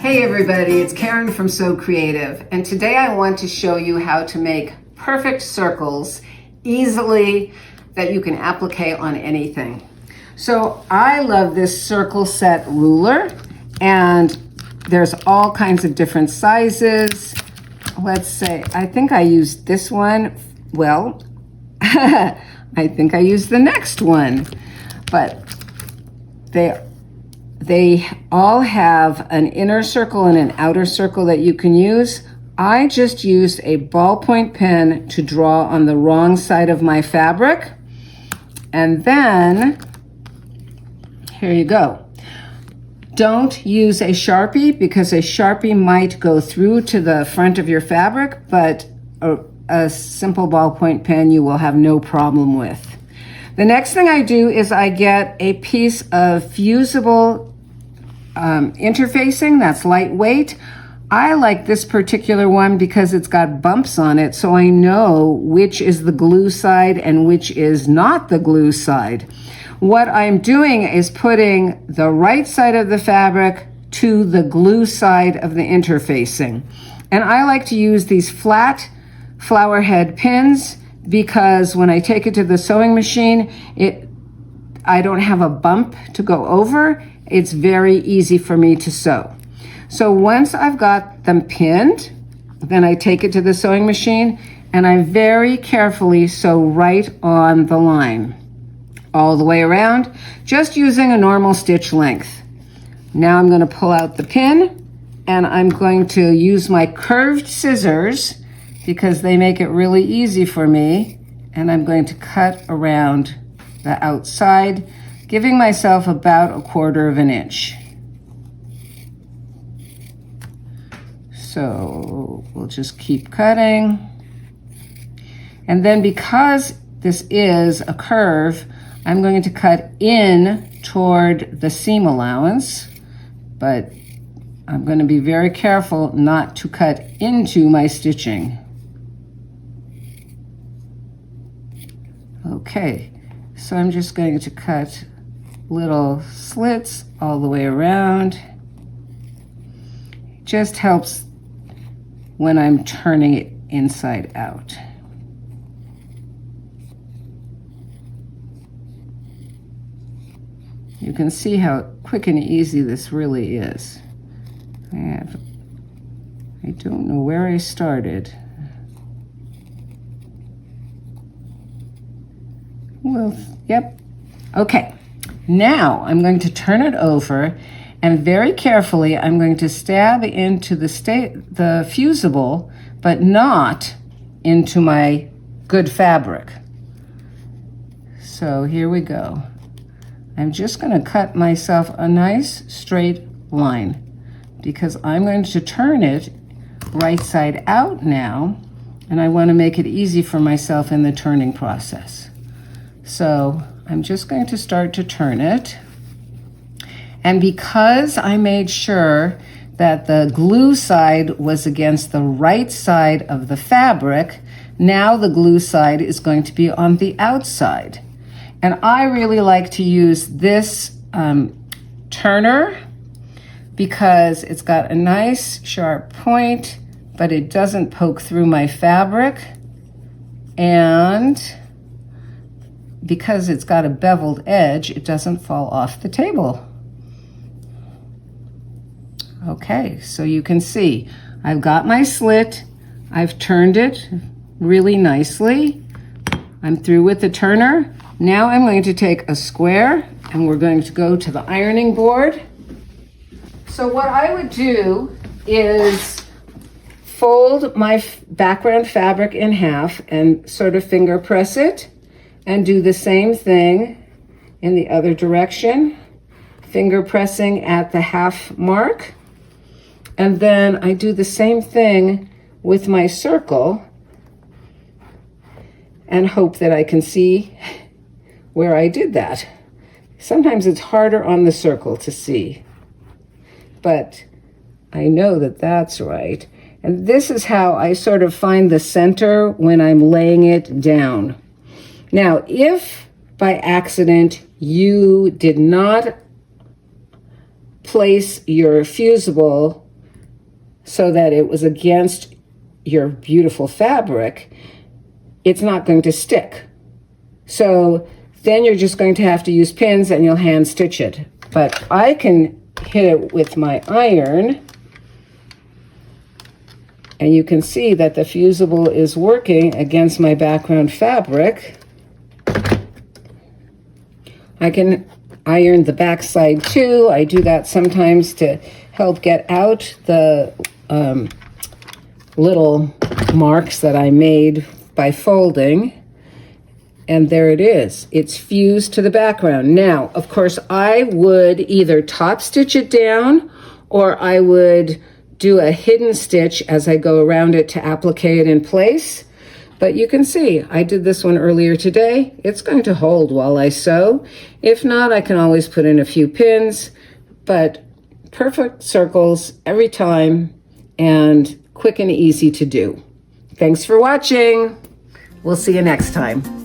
Hey everybody, it's Karen from So Creative, and today I want to show you how to make perfect circles easily that you can applique on anything. So I love this circle set ruler, and there's all kinds of different sizes. Let's say, I think I used this one. Well, I think I used the next one, but they all have an inner circle and an outer circle that you can use. I just used a ballpoint pen to draw on the wrong side of my fabric. And then, here you go. Don't use a Sharpie because a Sharpie might go through to the front of your fabric, but a simple ballpoint pen you will have no problem with. The next thing I do is I get a piece of fusible interfacing that's lightweight. I like this particular one because it's got bumps on it, so I know which is the glue side and which is not the glue side. What I'm doing is putting the right side of the fabric to the glue side of the interfacing. And I like to use these flat flower head pins because when I take it to the sewing machine, I don't have a bump to go over. It's very easy for me to sew. So once I've got them pinned, then I take it to the sewing machine and I very carefully sew right on the line, all the way around, just using a normal stitch length. Now I'm going to pull out the pin and I'm going to use my curved scissors because they make it really easy for me, and I'm going to cut around the outside, giving myself about 1/4 inch. So we'll just keep cutting. And then because this is a curve, I'm going to cut in toward the seam allowance, but I'm going to be very careful not to cut into my stitching. Okay, so I'm just going to cut little slits all the way around. It just helps when I'm turning it inside out. You can see how quick and easy this really is. I don't know where I started. Well, yep. Okay, now I'm going to turn it over and very carefully I'm going to stab into the fusible, but not into my good fabric. So here we go. I'm just going to cut myself a nice straight line because I'm going to turn it right side out now, and I want to make it easy for myself in the turning process. So I'm just going to start to turn it. And because I made sure that the glue side was against the right side of the fabric, now the glue side is going to be on the outside. And I really like to use this turner because it's got a nice sharp point, but it doesn't poke through my fabric. And because it's got a beveled edge, it doesn't fall off the table. Okay, so you can see I've got my slit, I've turned it really nicely. I'm through with the turner. Now I'm going to take a square and we're going to go to the ironing board. So what I would do is fold my background fabric in half and sort of finger press it, and do the same thing in the other direction, finger pressing at the half mark. And then I do the same thing with my circle and hope that I can see where I did that. Sometimes it's harder on the circle to see, but I know that that's right. And this is how I sort of find the center when I'm laying it down. Now, if by accident you did not place your fusible so that it was against your beautiful fabric, it's not going to stick. So then you're just going to have to use pins and you'll hand stitch it. But I can hit it with my iron, and you can see that the fusible is working against my background fabric. I can iron the back side too. I do that sometimes to help get out the little marks that I made by folding. And there it is. It's fused to the background. Now, of course, I would either top stitch it down, or I would do a hidden stitch as I go around it to applique it in place. But you can see, I did this one earlier today. It's going to hold while I sew. If not, I can always put in a few pins, but perfect circles every time and quick and easy to do. Thanks for watching. We'll see you next time.